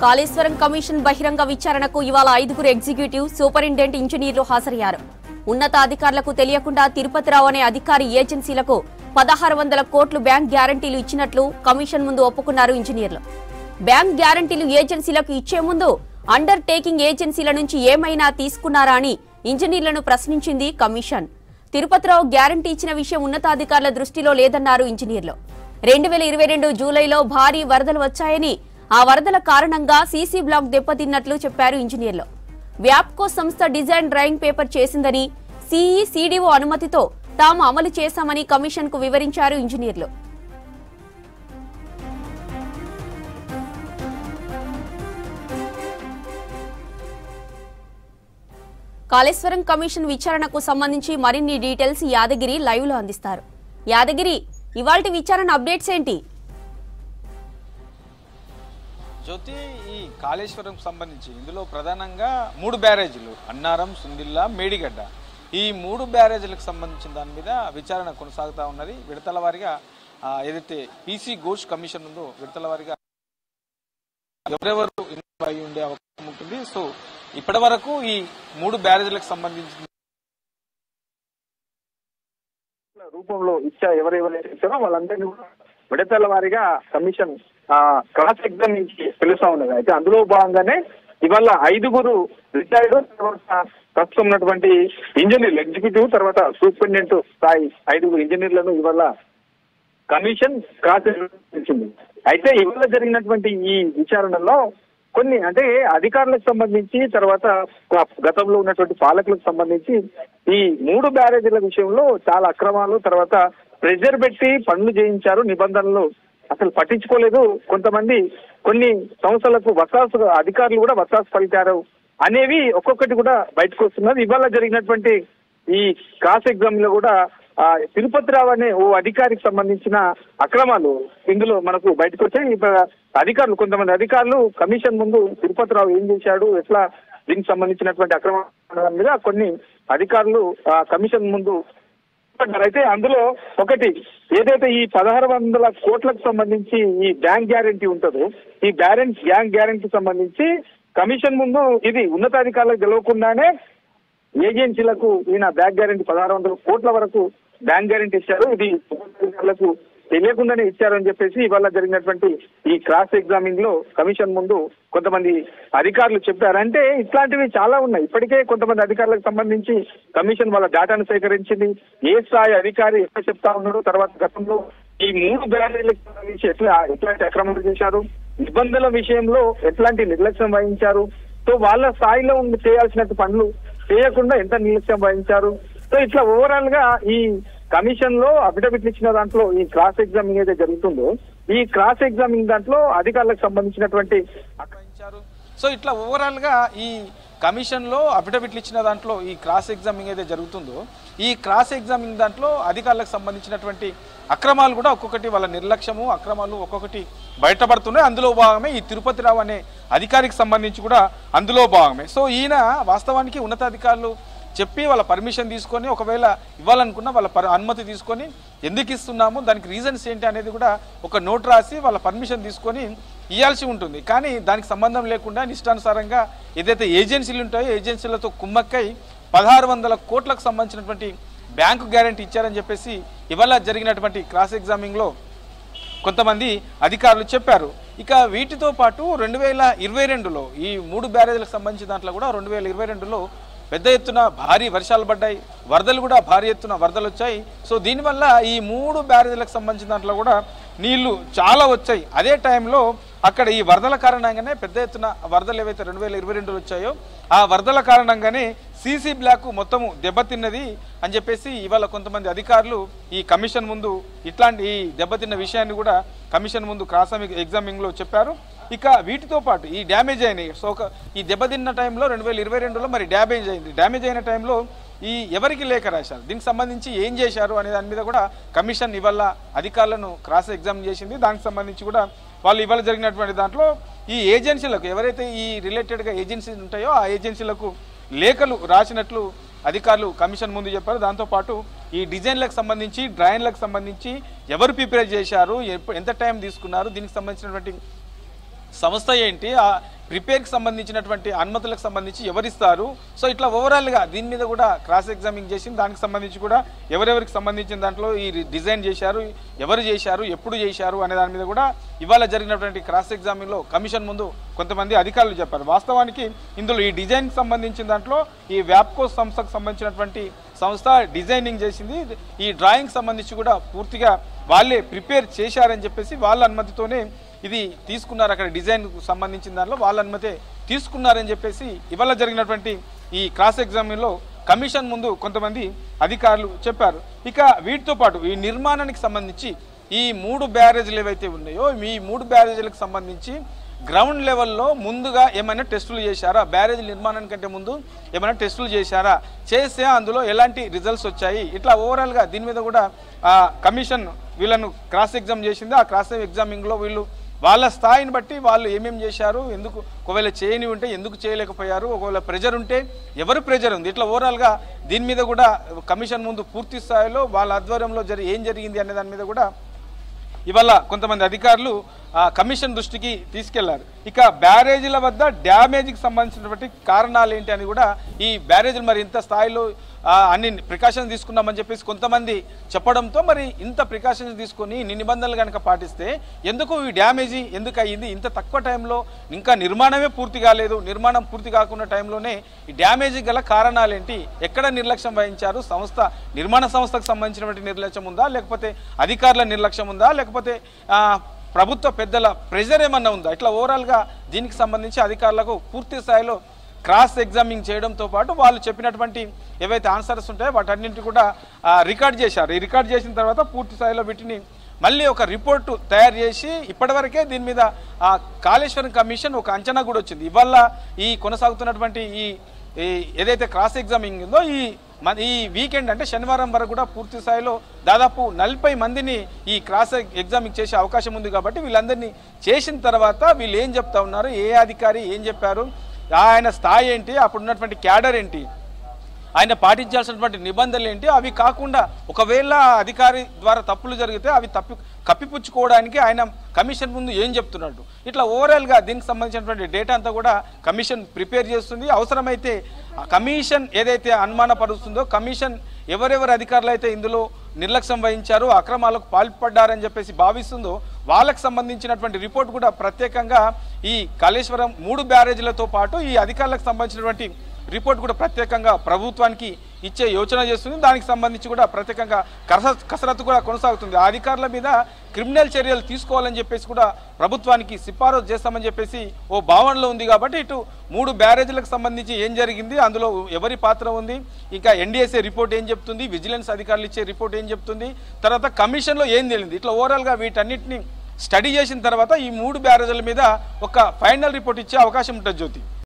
Kaleshwaram commission బహిరంగ విచారణకు ఇవాళ 5గురు ఎగ్జిక్యూటివ్ సూపరింటెండెంట్ ఇంజనీర్లు హాజరయ్యారు. ఉన్నతాధికారులకు తెలియకుండా తిరుపతిరావు అనే అధికారి ఏజెన్సీలకు 1600 కోట్లు బ్యాంక్ గ్యారంటీలు ఇచ్చినట్లు కమిషన్ ముందు ఒప్పుకున్నారు ఇంజనీర్లు. బ్యాంక్ గ్యారంటీలు ఏజెన్సీలకు ఇచ్చే ముందు అండర్ టేకింగ్ ఏజెన్సీల నుంచి ఏమైనా తీసుకున్నారా అని ఇంజనీర్లను ప్రశ్నించింది కమిషన్. తిరుపతిరావు గ్యారంటీ ఇచ్చిన విషయం ఉన్నతాధికారుల దృష్టిలో లేదన్నారు ఇంజనీర్లు. 2022 జూలైలో భారీ వరదలు వచ్చాయని, ఆ వరదల కారణంగా సీసీ బ్లాక్ దెబ్బతిన్నట్లు చెప్పారు ఇంజనీర్లు. వ్యాప్కో సంస్థ డిజైన్ డ్రాయింగ్ పేపర్ చేసిందని, సీఈ సీడీఓ అనుమతితో తాము అమలు చేశామని కమిషన్ కు వివరించారు ఇంజనీర్లు. కాళేశ్వరం కమిషన్ విచారణకు సంబంధించి మరిన్ని డీటెయిల్స్ యాదగిరి లైవ్ లో అందిస్తారు. యాదగిరి, ఇవాల్టి విచారణ అప్డేట్స్ ఏంటి? జ్యోతి, ఈ కాళేశ్వరం సంబంధించి ఇందులో ప్రధానంగా 3 బ్యారేజీలు అన్నారం, సుందిల్లా, మేడిగడ్డ, ఈ 3 బ్యారేజీలకు సంబంధించిన దాని మీద విచారణ కొనసాగుతూ ఉన్నది. విడతల వారిగా ఏదైతే పీసీ ఘోష్ కమిషన్ ఉందో విడతల వారిగా ఎవరెవరు ఇన్వాల్వ్ అయి ఉండే అవకాశం ఉంటుంది. సో ఇప్పటి వరకు ఈ 3 బ్యారేజీలకు సంబంధించిన రూపంలో ఎవరెవరైతే ఇచ్చారో వాళ్ళందరినీ కూడా విడతల వారిగా కమిషన్ క్రాస్ ఎగ్జామ్ నుంచి పిలుస్తా ఉన్నది. అయితే అందులో భాగంగానే ఇవాళ 5గురు రిటైర్డ్, తర్వాత ప్రస్తుతం ఉన్నటువంటి ఇంజనీర్లు ఎగ్జిక్యూటివ్, తర్వాత సూపరింటెండెంట్ స్థాయి 5గురు ఇంజనీర్లను ఇవాళ కమిషన్ క్రాస్ ఎగ్జామించింది. అయితే ఇవాళ జరిగినటువంటి ఈ విచారణలో కొన్ని అంటే అధికారులకు సంబంధించి, తర్వాత గతంలో ఉన్నటువంటి పాలకులకు సంబంధించి ఈ 3 బ్యారేజీల విషయంలో చాలా అక్రమాలు, తర్వాత ప్రెజర్ పెట్టి పనులు చేయించారు, నిబంధనలు అసలు పట్టించుకోలేదు, కొంతమంది కొన్ని సంస్థలకు వత్తాసు అధికారులు కూడా వత్తాసు పలికారు అనేవి ఒక్కొక్కటి కూడా బయటకు వస్తున్నది. ఇవాళ జరిగినటువంటి ఈ క్రాస్ ఎగ్జామ్ లో కూడా తిరుపతిరావు అనే ఓ అధికారికి సంబంధించిన అక్రమాలు ఇందులో మనకు బయటకు వచ్చాయి. అధికారులు, కొంతమంది అధికారులు కమిషన్ ముందు తిరుపతిరావు ఏం చేశాడు, ఎట్లా దీనికి సంబంధించినటువంటి అక్రమాల మీద కొన్ని అధికారులు కమిషన్ ముందు అయితే అందులో ఒకటి ఏదైతే ఈ 1600 కోట్లకు సంబంధించి ఈ బ్యాంక్ గ్యారంటీ ఉంటుందో, ఈ బ్యాంక్ గ్యారంటీ సంబంధించి కమిషన్ ముందు ఇది ఉన్నతాధికారులకు తెలియకుండానే ఏజెన్సీలకు ఈయన బ్యాంక్ గ్యారంటీ 1600 కోట్ల వరకు బ్యాంక్ గ్యారంటీ ఇచ్చారు, ఇది ఉన్నతాధికారులకు తెలియకుండానే ఇచ్చారని చెప్పేసి ఇవాళ జరిగినటువంటి ఈ క్రాస్ ఎగ్జామింగ్ లో కమిషన్ ముందు కొంతమంది అధికారులు చెప్పారు. అంటే ఇట్లాంటివి చాలా ఉన్నాయి. ఇప్పటికే కొంతమంది అధికారులకు సంబంధించి కమిషన్ వాళ్ళ డేటాను సేకరించింది, ఏ స్థాయి అధికారి ఎట్లా చెప్తా ఉన్నాడు, తర్వాత గతంలో ఈ 3 బ్యారేజీలకు సంబంధించి ఎట్లాంటి అక్రమాలు చేశారు, నిబంధనల విషయంలో ఎట్లాంటి నిర్లక్ష్యం వహించారు, సో వాళ్ళ స్థాయిలో చేయాల్సిన పనులు చేయకుండా ఎంత నిర్లక్ష్యం వహించారు. సో ఇట్లా ఓవరాల్ గా ఈ కమిషన్ లో అఫిడవిట్లు ఇచ్చిన దాంట్లో ఈ క్రాస్ ఎగ్జామింగ్ ఏదైతే జరుగుతుందో, ఈ క్రాస్ ఎగ్జామింగ్ దాంట్లో అధికారులకు సంబంధించినటువంటి సో ఇట్లా ఓవరాల్ గా ఈ కమిషన్ లో అఫిడవిట్లు ఇచ్చిన దాంట్లో ఈ క్రాస్ ఎగ్జామింగ్ ఏదైతే జరుగుతుందో, ఈ క్రాస్ ఎగ్జామింగ్ దాంట్లో అధికారులకు సంబంధించినటువంటి అక్రమాలు కూడా ఒక్కొక్కటి వాళ్ళ నిర్లక్ష్యము, అక్రమాలు ఒక్కొక్కటి బయటపడుతున్నాయి. అందులో భాగమే ఈ తిరుపతిరావు అనే అధికారికి సంబంధించి కూడా అందులో భాగమే. సో ఈయన వాస్తవానికి ఉన్నతాధికారులు చెప్పి వాళ్ళ పర్మిషన్ తీసుకొని, ఒకవేళ ఇవ్వాలనుకున్న వాళ్ళ అనుమతి తీసుకొని ఎందుకు ఇస్తున్నాము, దానికి రీజన్స్ ఏంటి అనేది కూడా ఒక నోట్ రాసి వాళ్ళ పర్మిషన్ తీసుకొని ఇవ్వాల్సి ఉంటుంది. కానీ దానికి సంబంధం లేకుండా ఇష్టానుసారంగా ఏదైతే ఏజెన్సీలు ఉంటాయో ఏజెన్సీలతో కుమ్మక్కై 1600 కోట్లకు సంబంధించినటువంటి బ్యాంకు గ్యారంటీ ఇచ్చారని చెప్పేసి ఇవాళ జరిగినటువంటి క్రాస్ ఎగ్జామింగ్లో కొంతమంది అధికారులు చెప్పారు. ఇక వీటితో పాటు 2022లో ఈ 3 బ్యారేజీలకు సంబంధించిన దాంట్లో కూడా 2022లో పెద్ద ఎత్తున భారీ వర్షాలు పడ్డాయి, వరదలు కూడా భారీ ఎత్తున వరదలు వచ్చాయి. సో దీనివల్ల ఈ 3 బ్యారేజీలకు సంబంధించిన దాంట్లో కూడా నీళ్లు చాలా వచ్చాయి. అదే టైంలో అక్కడ ఈ వరదల కారణంగానే పెద్ద ఎత్తున వరదలు ఏవైతే 2022లో వచ్చాయో ఆ వరదల కారణంగానే సీసీ బ్లాక్ మొత్తము దెబ్బతిన్నది అని చెప్పేసి ఇవాళ కొంతమంది అధికారులు ఈ కమిషన్ ముందు ఇట్లాంటి ఈ దెబ్బతిన్న విషయాన్ని కూడా కమిషన్ ముందు క్రాస్ ఎగ్జామింగ్ లో చెప్పారు. ఇక వీటితో పాటు ఈ డ్యామేజ్ అయినాయి. సో ఈ దెబ్బతిన్న టైంలో 2022లో మరి డ్యామేజ్ అయిన టైంలో ఈ ఎవరికి లేఖ రాశారు, దీనికి సంబంధించి ఏం చేశారు అనే దాని మీద కూడా కమిషన్ ఇవాళ అధికారులను క్రాస్ ఎగ్జామ్ చేసింది. దానికి సంబంధించి కూడా వాళ్ళు ఇవాళ జరిగినటువంటి దాంట్లో ఈ ఏజెన్సీలకు ఎవరైతే ఈ రిలేటెడ్గా ఏజెన్సీలు ఉంటాయో ఆ ఏజెన్సీలకు లేఖలు రాసినట్లు అధికారులు కమిషన్ ముందు చెప్పారు. దాంతోపాటు ఈ డిజైన్లకు సంబంధించి డ్రాయింగ్లకు సంబంధించి ఎవరు ప్రిపేర్ చేశారు, ఎంత టైం తీసుకున్నారు, దీనికి సంబంధించినటువంటి సంస్థ ఏంటి, ఆ ప్రిపేర్కి సంబంధించినటువంటి అనుమతులకు సంబంధించి ఎవరిస్తారు, సో ఇట్లా ఓవరాల్గా దీని మీద కూడా క్రాస్ ఎగ్జామింగ్ చేసింది. దానికి సంబంధించి కూడా ఎవరెవరికి సంబంధించిన దాంట్లో ఈ డిజైన్ చేశారు, ఎవరు చేశారు, ఎప్పుడు చేశారు అనే దాని మీద కూడా ఇవాళ జరిగినటువంటి క్రాస్ ఎగ్జామింగ్లో కమిషన్ ముందు కొంతమంది అధికారులు చెప్పారు. వాస్తవానికి ఇందులో ఈ డిజైన్కి సంబంధించిన దాంట్లో ఈ వ్యాప్కో సంస్థకు సంబంధించినటువంటి సంస్థ డిజైనింగ్ చేసింది. ఈ డ్రాయింగ్ సంబంధించి కూడా పూర్తిగా వాళ్ళే ప్రిపేర్ చేశారని చెప్పేసి వాళ్ళ అనుమతితోనే ఇది తీసుకున్నారు. అక్కడ డిజైన్కు సంబంధించిన దాంట్లో వాళ్ళ అనుమతి తీసుకున్నారని చెప్పేసి ఇవాళ జరిగినటువంటి ఈ క్రాస్ ఎగ్జామిన్లో కమిషన్ ముందు కొంతమంది అధికారులు చెప్పారు. ఇక వీటితో పాటు ఈ నిర్మాణానికి సంబంధించి ఈ 3 బ్యారేజీలు ఏవైతే ఉన్నాయో ఈ 3 బ్యారేజీలకు సంబంధించి గ్రౌండ్ లెవెల్లో ముందుగా ఏమైనా టెస్టులు చేశారా, బ్యారేజ్ నిర్మాణానికంటే ముందు ఏమైనా టెస్టులు చేశారా, చేస్తే అందులో ఎలాంటి రిజల్ట్స్ వచ్చాయి, ఇట్లా ఓవరాల్గా దీని మీద కూడా కమిషన్ వీళ్ళను క్రాస్ ఎగ్జామ్ చేసింది. ఆ క్రాస్ ఎగ్జామింగ్లో వీళ్ళు వాళ్ళ స్థాయిని బట్టి వాళ్ళు ఏమేమి చేశారు, ఎందుకు ఒకవేళ చేయని ఉంటే ఎందుకు చేయలేకపోయారు, ఒకవేళ ప్రెజర్ ఉంటే ఎవరు ప్రెజర్ ఉంది, ఇట్లా ఓవరాల్గా దీని మీద కూడా కమిషన్ ముందు పూర్తి స్థాయిలో వాళ్ళ ఆధ్వర్యంలో ఏం జరిగింది అనే దాని మీద కూడా ఇవాళ కొంతమంది అధికారులు కమిషన్ దృష్టికి తీసుకెళ్లారు. ఇక బ్యారేజీల వద్ద డ్యామేజ్కి సంబంధించినటువంటి కారణాలు ఏంటి అని కూడా ఈ బ్యారేజీలు మరి ఇంత స్థాయిలో అన్ని ప్రికాషన్స్ తీసుకున్నామని చెప్పేసి కొంతమంది చెప్పడంతో మరి ఇంత ప్రికాషన్స్ తీసుకొని ఇన్ని నిబంధనలు కనుక పాటిస్తే ఎందుకు ఈ డ్యామేజీ ఎందుకు అయ్యింది, ఇంత తక్కువ టైంలో ఇంకా నిర్మాణమే పూర్తి కాలేదు, నిర్మాణం పూర్తి కాకున్న టైంలోనే ఈ డ్యామేజీ గల కారణాలు ఏంటి, ఎక్కడ నిర్లక్ష్యం వహించారు, సంస్థ నిర్మాణ సంస్థకు సంబంధించినటువంటి నిర్లక్ష్యం ఉందా, లేకపోతే అధికారుల నిర్లక్ష్యం ఉందా, లేకపోతే ప్రభుత్వ పెద్దల ప్రెజర్ ఏమన్నా ఉందా, ఇట్లా ఓవరాల్గా దీనికి సంబంధించి అధికారులకు పూర్తి స్థాయిలో క్రాస్ ఎగ్జామింగ్ చేయడంతో పాటు వాళ్ళు చెప్పినటువంటి ఏవైతే ఆన్సర్స్ ఉంటాయో వాటన్నింటినీ కూడా రికార్డ్ చేశారు. ఈ రికార్డ్ చేసిన తర్వాత పూర్తి స్థాయిలో వీటిని మళ్ళీ ఒక రిపోర్టు తయారు చేసి ఇప్పటివరకే దీని మీద కాళేశ్వరం కమిషన్ ఒక అంచనా కూడా వచ్చింది. ఇవాళ ఈ కొనసాగుతున్నటువంటి ఈ ఏదైతే క్రాస్ ఎగ్జామింగ్ ఉందో ఈ వీకెండ్ అంటే శనివారం వరకు కూడా పూర్తి స్థాయిలో దాదాపు 40 మందిని ఈ క్రాస్ ఎగ్జామింగ్ చేసే అవకాశం ఉంది. కాబట్టి వీళ్ళందరినీ చేసిన తర్వాత వీళ్ళు ఏం చెప్తా ఉన్నారు, ఏ అధికారి ఏం చెప్పారు, ఆయన స్థాయి ఏంటి, అప్పుడు ఉన్నటువంటి క్యాడర్ ఏంటి, ఆయన పాటించాల్సినటువంటి నిబంధనలు ఏంటి, అవి కాకుండా ఒకవేళ అధికారి ద్వారా తప్పులు జరిగితే అవి కప్పిపుచ్చుకోవడానికి ఆయన కమిషన్ ముందు ఏం చెప్తున్నాడు, ఇట్లా ఓవరాల్గా దీనికి సంబంధించినటువంటి డేటా అంతా కూడా కమిషన్ ప్రిపేర్ చేస్తుంది. అవసరమైతే కమిషన్ ఏదైతే అనుమానపరుస్తుందో కమిషన్ ఎవరెవరు అధికారులు అయితే ఇందులో నిర్లక్ష్యం వహించారు, అక్రమాలకు పాల్పడ్డారని చెప్పేసి భావిస్తుందో వాళ్ళకు సంబంధించినటువంటి రిపోర్ట్ కూడా ప్రత్యేకంగా ఈ కాళేశ్వరం 3 బ్యారేజీలతో పాటు ఈ అధికారులకు సంబంధించినటువంటి రిపోర్ట్ కూడా ప్రత్యేకంగా ప్రభుత్వానికి ఇచ్చే యోచన చేస్తుంది. దానికి సంబంధించి కూడా ప్రత్యేకంగా కసరత్తు కూడా కొనసాగుతుంది. ఆ అధికారుల మీద క్రిమినల్ చర్యలు తీసుకోవాలని చెప్పేసి కూడా ప్రభుత్వానికి సిఫారసు చేస్తామని చెప్పేసి ఓ భావనలో ఉంది. కాబట్టి ఇటు 3 బ్యారేజీలకు సంబంధించి ఏం జరిగింది, అందులో ఎవరి పాత్ర ఉంది, ఇంకా ఎన్డీఎస్ఏ రిపోర్ట్ ఏం చెప్తుంది, విజిలెన్స్ అధికారులు ఇచ్చే రిపోర్ట్ ఏం చెప్తుంది, తర్వాత కమిషన్లో ఏం తేలింది, ఇట్లా ఓవరాల్గా వీటన్నిటిని స్టడీ చేసిన తర్వాత ఈ 3 బ్యారేజీల మీద ఒక ఫైనల్ రిపోర్ట్ ఇచ్చే అవకాశం ఉంటుంది జ్యోతి.